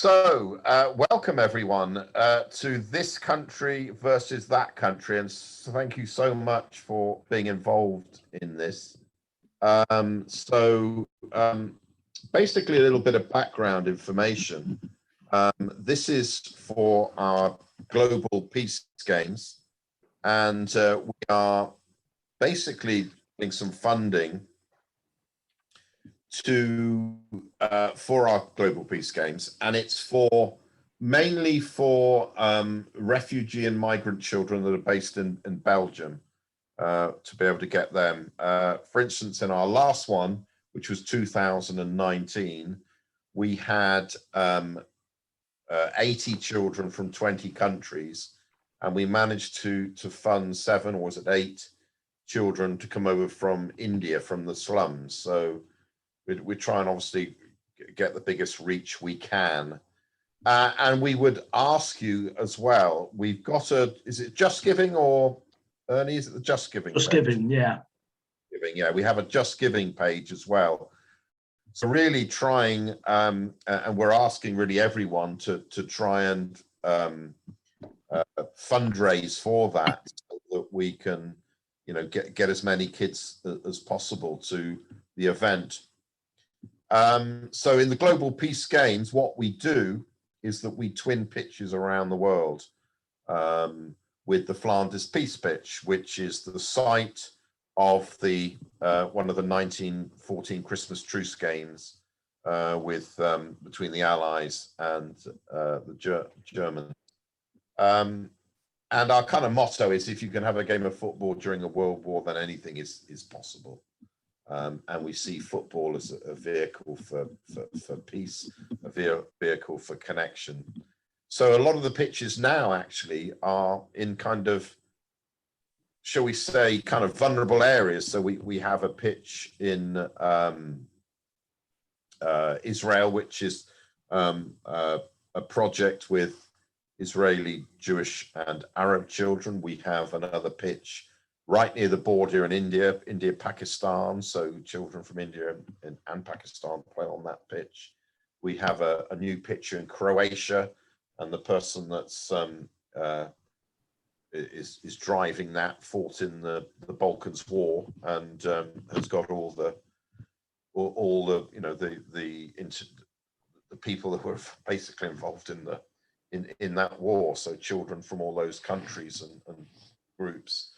Welcome everyone to This Country versus That Country, and thank you so much for being involved in this. Basically, a little bit of background information. This is for our Global Peace Games, and we are basically getting some funding for our Global Peace Games, and it's mainly for refugee and migrant children that are based in Belgium, to be able to get them. For instance, in our last one, which was 2019, we had 80 children from 20 countries, and we managed to fund 7, or was it 8 children to come over from India, from the slums. So we try and obviously get the biggest reach we can. And we would ask you as well, we've got is it Just Giving, or Ernie, is it the Just Giving Just page? Giving, yeah. Yeah, we have a Just Giving page as well. So really trying, and we're asking really everyone to try and fundraise for that, so that we can, get as many kids as possible to the event. So in the Global Peace Games, what we do is that we twin pitches around the world with the Flanders Peace Pitch, which is the site of the one of the 1914 Christmas Truce Games between the Allies and the Germans. And our kind of motto is, if you can have a game of football during a world war, then anything is possible. And we see football as a vehicle for peace, a vehicle for connection. So a lot of the pitches now actually are in kind of, shall we say, kind of vulnerable areas. So we have a pitch in Israel, which is a project with Israeli, Jewish and Arab children. We have another pitch right near the border in India, Pakistan. So children from India and Pakistan play on that pitch. We have a new pitch in Croatia, and the person that's is driving that fought in the Balkans War, and has got all the people that were basically involved in that war. So children from all those countries and groups.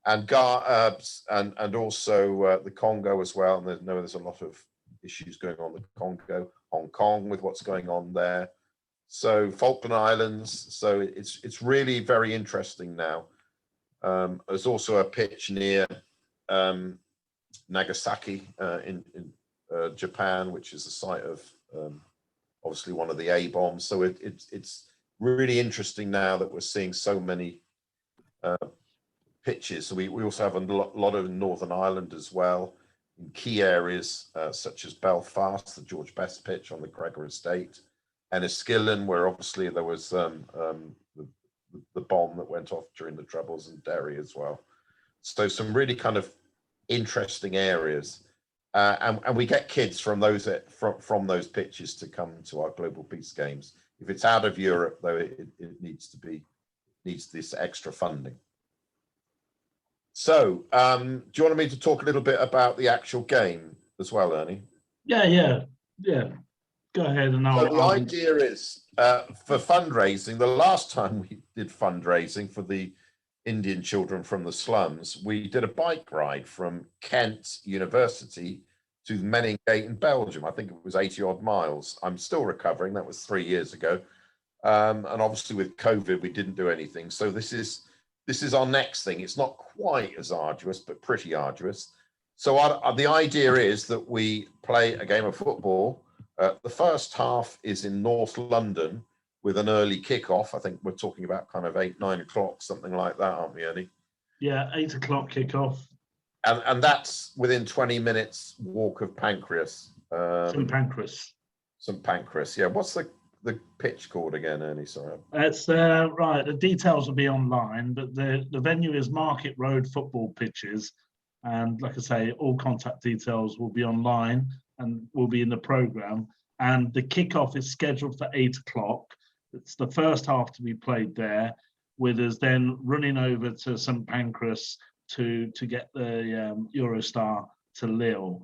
And also the Congo as well. And there's a lot of issues going on in the Congo, Hong Kong with what's going on there. So Falkland Islands. So it's really very interesting now. There's also a pitch near Nagasaki in Japan, which is the site of obviously one of the A bombs. So it's really interesting now that we're seeing so many pitches. So we also have a lot of Northern Ireland as well, in key areas such as Belfast, the George Best pitch on the Gregor Estate, and Enniskillen, where obviously there was the bomb that went off during the Troubles, in Derry as well. So some really kind of interesting areas, and we get kids from those pitches to come to our Global Peace Games. If it's out of Europe, though, it needs this extra funding. So, do you want me to talk a little bit about the actual game as well, Ernie? Yeah. Go ahead. And so the idea is for fundraising. The last time we did fundraising for the Indian children from the slums, we did a bike ride from Kent University to Meningate in Belgium. I think it was 80 odd miles. I'm still recovering. That was 3 years ago. And obviously with COVID, we didn't do anything. So this is our next thing. It's not quite as arduous, but pretty arduous. So the idea is that we play a game of football. The first half is in North London with an early kickoff. I think we're talking about kind of 8-9 o'clock, something like that, aren't we, Ernie? Yeah, 8 o'clock kickoff. And that's within 20 minutes walk of Pancras. St Pancras. St Pancras, yeah. What's the pitch called again, Ernie? Sorry. It's right. The details will be online, but the venue is Market Road Football Pitches, and like I say, all contact details will be online and will be in the program. and the kickoff is scheduled for 8 o'clock. It's the first half to be played there, with us then running over to St Pancras to get the Eurostar to Lille.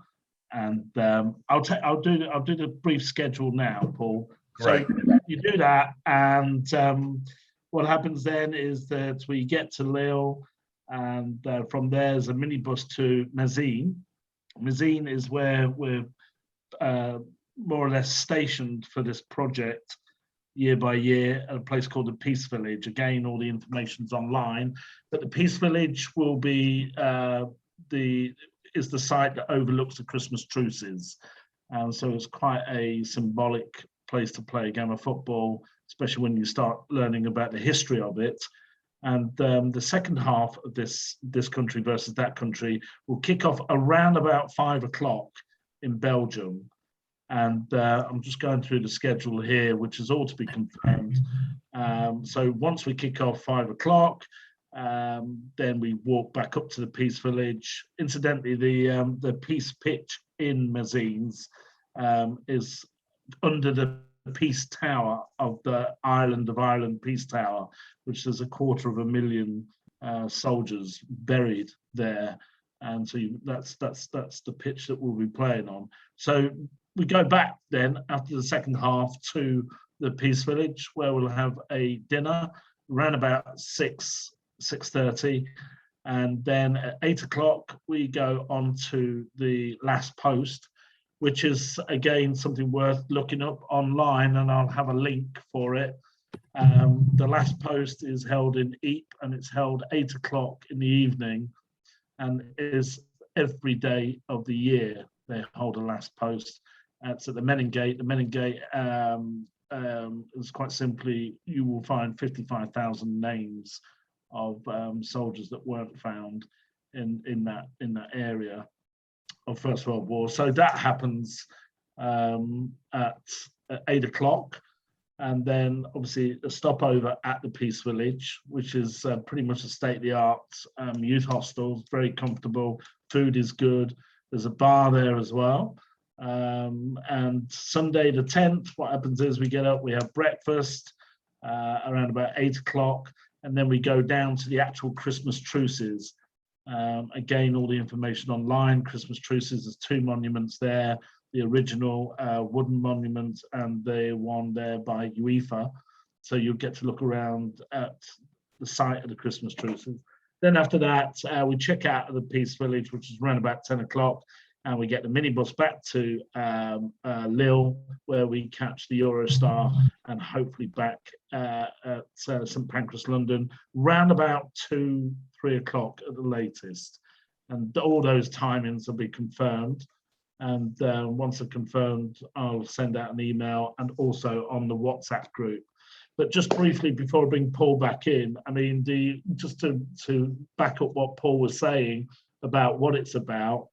And I'll do the brief schedule now, Paul. Great. So you do that, and what happens then is that we get to Lille, and from there there's a minibus to Mézines. Mézines is where we're more or less stationed for this project year by year at a place called the Peace Village. Again, all the information's online, but the Peace Village will be the site that overlooks the Christmas truces. So it's quite a symbolic place to play a game of football, especially when you start learning about the history of it. And the second half of this country versus that country will kick off around about 5 o'clock in Belgium. And I'm just going through the schedule here, which is all to be confirmed. So once we kick off 5 o'clock, then we walk back up to the Peace Village. Incidentally, the Peace pitch in Mézines is under the Peace Tower of the Island of Ireland Peace Tower, which there's 250,000 soldiers buried there, and so that's the pitch that we'll be playing on. So we go back then after the second half to the Peace Village, where we'll have a dinner around about 6:30, and then at 8 o'clock we go on to the last post, which is again something worth looking up online, and I'll have a link for it. The last post is held in Ypres, and it's held 8 o'clock in the evening, and is every day of the year they hold a last post. It's at the Menin Gate. The Menin Gate is quite simply, you will find 55,000 names of soldiers that weren't found in that area of First World War. So that happens at 8 o'clock, and then obviously a stopover at the Peace Village, which is pretty much a state-of-the-art youth hostel. Very comfortable, food is good, there's a bar there as well. And Sunday the 10th, what happens is we get up, we have breakfast around about 8 o'clock, and then we go down to the actual Christmas truces. Again, all the information online. Christmas truces, there's 2 monuments there, the original wooden monument and the one there by UEFA. So you'll get to look around at the site of the Christmas truces. Then after that, we check out of the Peace Village, which is around about 10 o'clock, and we get the minibus back to Lille, where we catch the Eurostar, and hopefully back at St Pancras, London, round about 2-3 o'clock at the latest. And all those timings will be confirmed. And once they're confirmed, I'll send out an email and also on the WhatsApp group. But just briefly before I bring Paul back in, I mean, just to back up what Paul was saying about what it's about,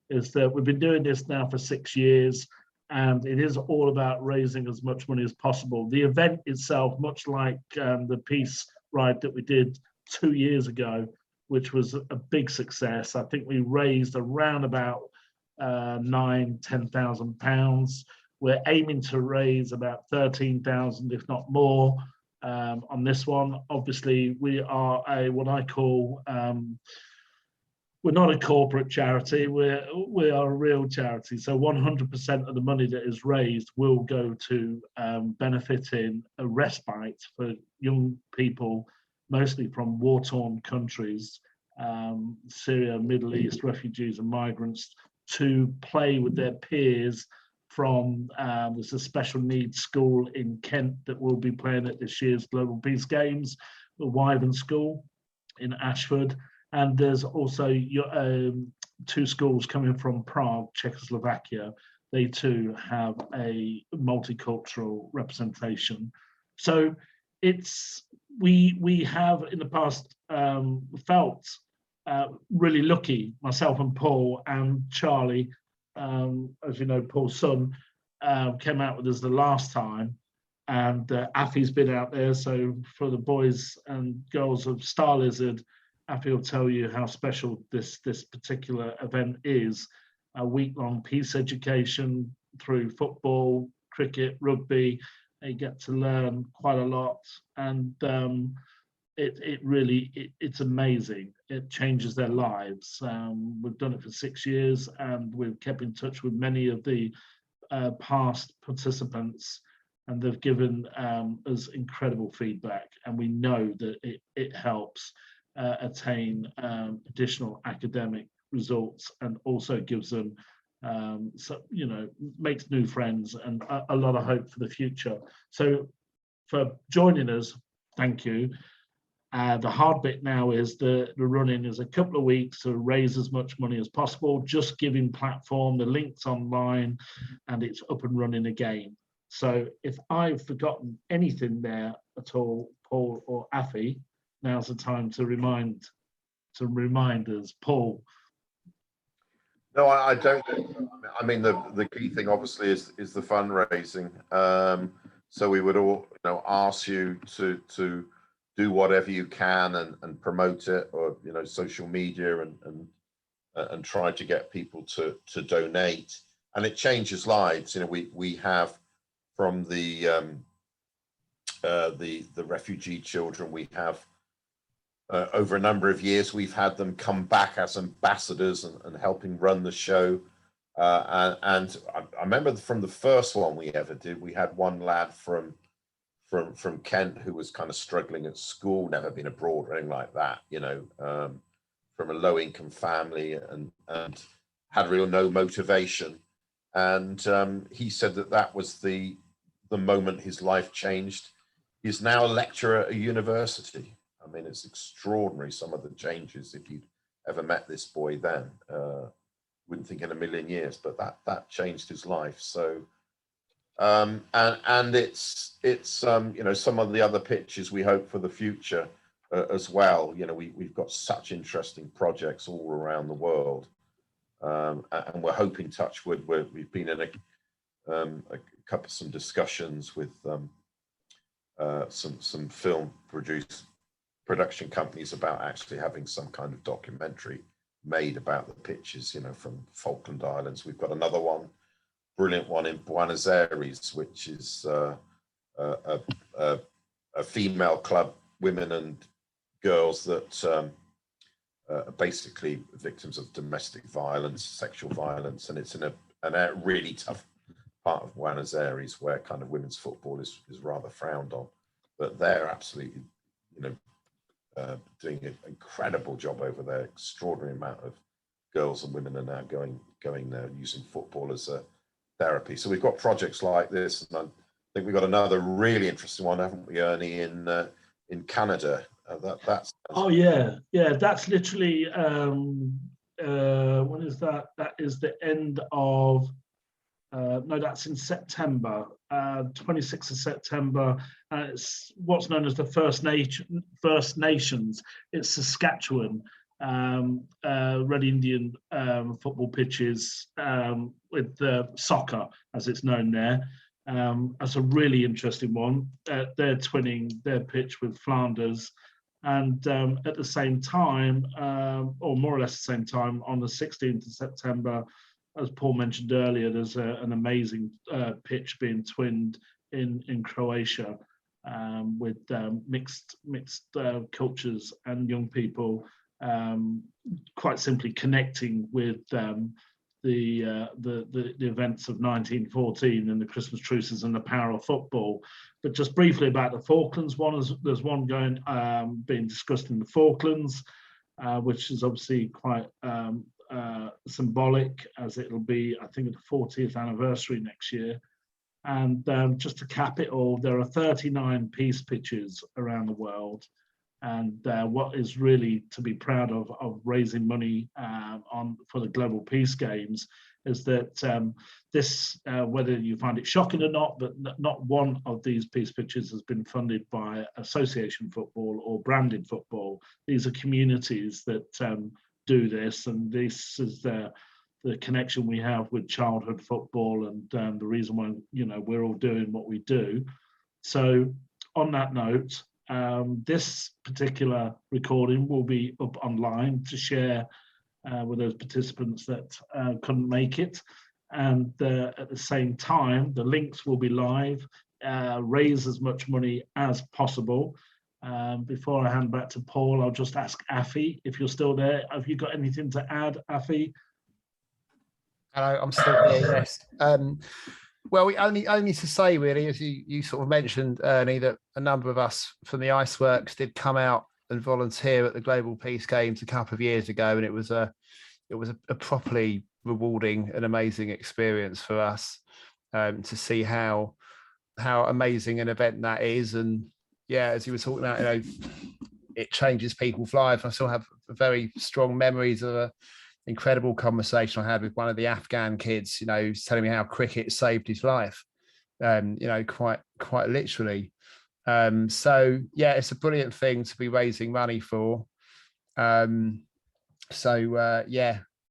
is that we've been doing this now for 6 years, and it is all about raising as much money as possible. The event itself, much like the peace ride that we did 2 years ago, which was a big success. I think we raised around about £10,000. We're aiming to raise about 13,000, if not more, on this one. Obviously, we are what I call, we're not a corporate charity, we are a real charity. So 100% of the money that is raised will go to benefiting a respite for young people, mostly from war-torn countries, Syria, Middle East, refugees and migrants, to play with their peers from, there's a special needs school in Kent that will be playing at this year's Global Peace Games, the Wyvern School in Ashford. And there's also 2 schools coming from Prague, Czechoslovakia. They too have a multicultural representation. So we have in the past felt really lucky, myself and Paul and Charlie, as you know, Paul's son, came out with us the last time, and Afi's been out there. So for the boys and girls of Star Lizard, Afi will tell you how special this particular event is. A week-long peace education through football, cricket, rugby. They get to learn quite a lot, and it's amazing. It changes their lives. We've done it for 6 years, and we've kept in touch with many of the past participants, and they've given us incredible feedback, and we know that it helps attain additional academic results, and also gives them makes new friends and a lot of hope for the future. So for joining us, thank you. The hard bit now is the running is a couple of weeks to raise as much money as possible. Just Giving platform, the link's online, and it's up and running again. So if I've forgotten anything there at all, Paul or Afi, now's the time to remind us. Paul. No, I don't. I mean, the key thing obviously is the fundraising. So we would all ask you to do whatever you can and promote it, or social media, and try to get people to donate. And it changes lives. We have from the refugee children, we have over a number of years, we've had them come back as ambassadors and helping run the show. And I remember from the first one we ever did, we had one lad from Kent who was kind of struggling at school, never been abroad or anything like that, from a low income family, and had real no motivation. And he said that was the moment his life changed. He's now a lecturer at a university. I mean, it's extraordinary, some of the changes. If you'd ever met this boy then, wouldn't think in a million years, but that changed his life. So, and it's some of the other pictures we hope for the future as well. We've got such interesting projects all around the world, and we're hoping, touch wood, we've been in some discussions with some film production companies about actually having some kind of documentary made about the pictures, from Falkland Islands. We've got another one, brilliant one in Buenos Aires, which is a female club, women and girls that are basically victims of domestic violence, sexual violence, and it's in a really tough part of Buenos Aires where kind of women's football is rather frowned on, but they're absolutely, doing an incredible job over there. Extraordinary amount of girls and women are now going there using football as a therapy. So we've got projects like this, and I think we've got another really interesting one, haven't we, Ernie, in Canada? That's that's literally when is that? That is the end of that's in September, 26th of September. It's what's known as the First Nations. It's Saskatchewan, Red Indian football pitches with soccer, as it's known there. That's a really interesting one. They're twinning their pitch with Flanders. And at the same time, or more or less the same time, on the 16th of September, as Paul mentioned earlier, there's an amazing pitch being twinned in Croatia with mixed cultures and young people, quite simply connecting with the events of 1914 and the Christmas truces and the power of football. But just briefly about the Falklands one, there's one being discussed in the Falklands, which is obviously quite symbolic, as it'll be, I think, the 40th anniversary next year. And just to cap it all, there are 39 peace pitches around the world. And what is really to be proud of raising money for the Global Peace Games is that this, whether you find it shocking or not, but not one of these peace pitches has been funded by association football or branded football. These are communities that do this, and this is the connection we have with childhood football, and the reason why we're all doing what we do. So on that note, this particular recording will be up online to share with those participants that couldn't make it. And at the same time, the links will be live, raise as much money as possible. Before I hand back to Paul, I'll just ask Afi, if you're still there, have you got anything to add, Afi? Hello, I'm still here, yes. Well, we only to say, really, as you sort of mentioned, Ernie, that a number of us from the Iceworks did come out and volunteer at the Global Peace Games a couple of years ago, and it was a properly rewarding and amazing experience for us to see how amazing an event that is. And yeah, as you were talking about, it changes people's lives. I still have very strong memories of an incredible conversation I had with one of the Afghan kids, who's telling me how cricket saved his life, quite literally. So yeah, it's a brilliant thing to be raising money for. Yeah,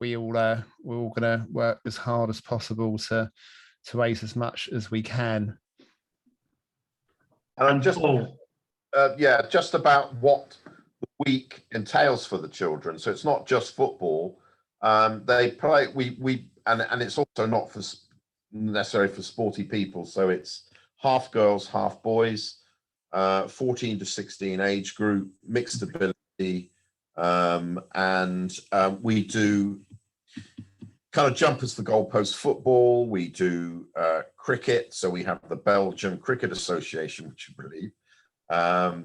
we're all going to work as hard as possible to raise as much as we can. And just about what the week entails for the children. So it's not just football. They play. And it's also not necessarily for sporty people. So it's half girls, half boys, 14 to 16 age group, mixed ability, and we do kind of jumpers for goalpost football. We do cricket. So we have the Belgian Cricket Association, which I believe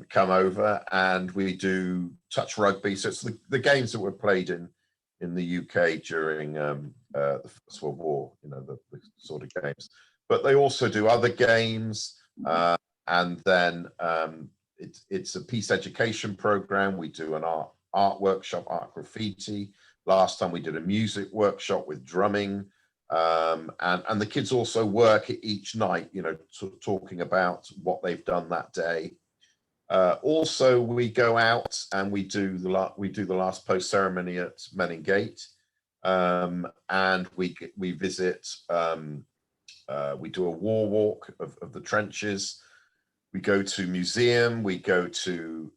come over, and we do touch rugby. So it's the games that were played in the UK during the First World War, the sort of games. But they also do other games, and then it's a peace education program. We do an art workshop, art graffiti. Last time we did a music workshop with drumming, and the kids also work each night, talking about what they've done that day. Also, we go out and we do the last post ceremony at Menin Gate, and we visit. We do a war walk of the trenches. We go to museum. We go to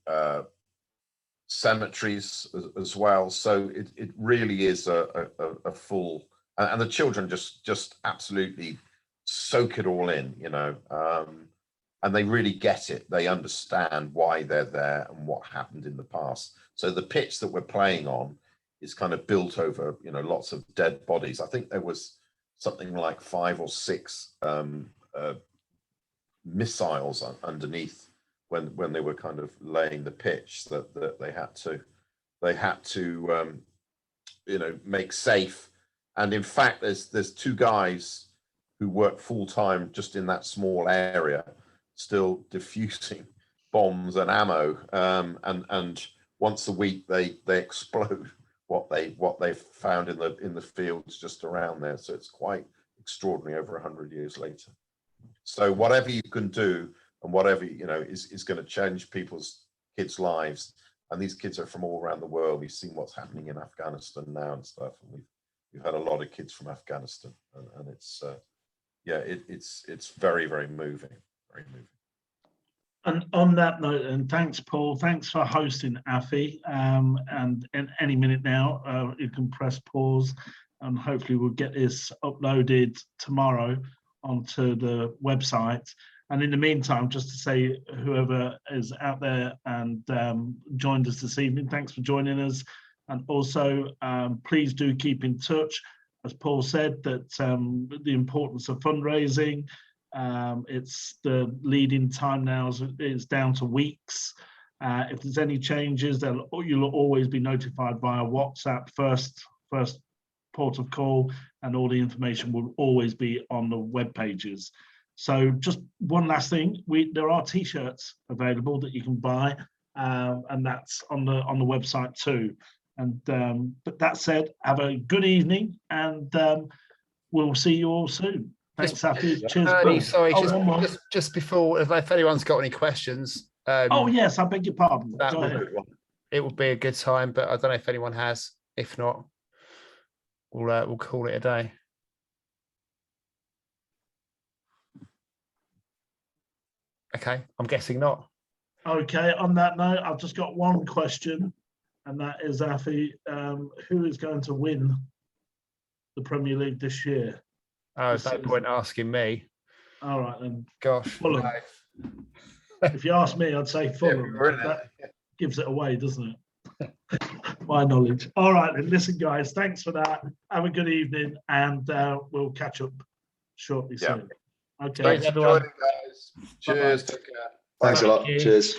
cemeteries as well. So it really is a full, and the children just absolutely soak it all in, and they really get it. They understand why they're there and what happened in the past. So the pitch that we're playing on is kind of built over, lots of dead bodies. I think there was something like 5 or 6 missiles underneath when they were kind of laying the pitch that they had to make safe. And in fact, there's 2 guys who work full time just in that small area, still diffusing bombs and ammo, and once a week they explode what they've found in the fields just around there. So it's quite extraordinary over 100 years later. So whatever you can do and whatever is going to change kids' lives, and these kids are from all around the world. We've seen what's happening in Afghanistan now and stuff, and we've had a lot of kids from Afghanistan, and it's it's very, very moving. Very moving. And on that note, and thanks, Paul. Thanks for hosting Afi. And in any minute now, you can press pause, and hopefully we'll get this uploaded tomorrow onto the website. And in the meantime, just to say, whoever is out there and joined us this evening, thanks for joining us. And also, please do keep in touch. As Paul said, that the importance of fundraising. It's the lead-in time now is down to weeks. If there's any changes, you'll always be notified via WhatsApp, first port of call, and all the information will always be on the web pages. So just one last thing, there are t-shirts available that you can buy, and that's on the website too. And but that said, have a good evening, and we'll see you all soon. Thanks, Afi. Cheers. Sorry, just before, if anyone's got any questions. Oh yes, I beg your pardon. It would be a good time, but I don't know if anyone has. If not, we'll call it a day. Okay, I'm guessing not. Okay, on that note, I've just got one question, and that is, Afi, who is going to win the Premier League this year? Oh, there's no point asking me. All right then. Gosh. Fulham. No. If you ask me, I'd say Fulham. we're in That gives it away, doesn't it? My knowledge. All right then. Listen, guys. Thanks for that. Have a good evening, and we'll catch up shortly soon. Okay. Thanks, everyone. Guys. Cheers. Take care. Thanks a lot. Thank you. Cheers.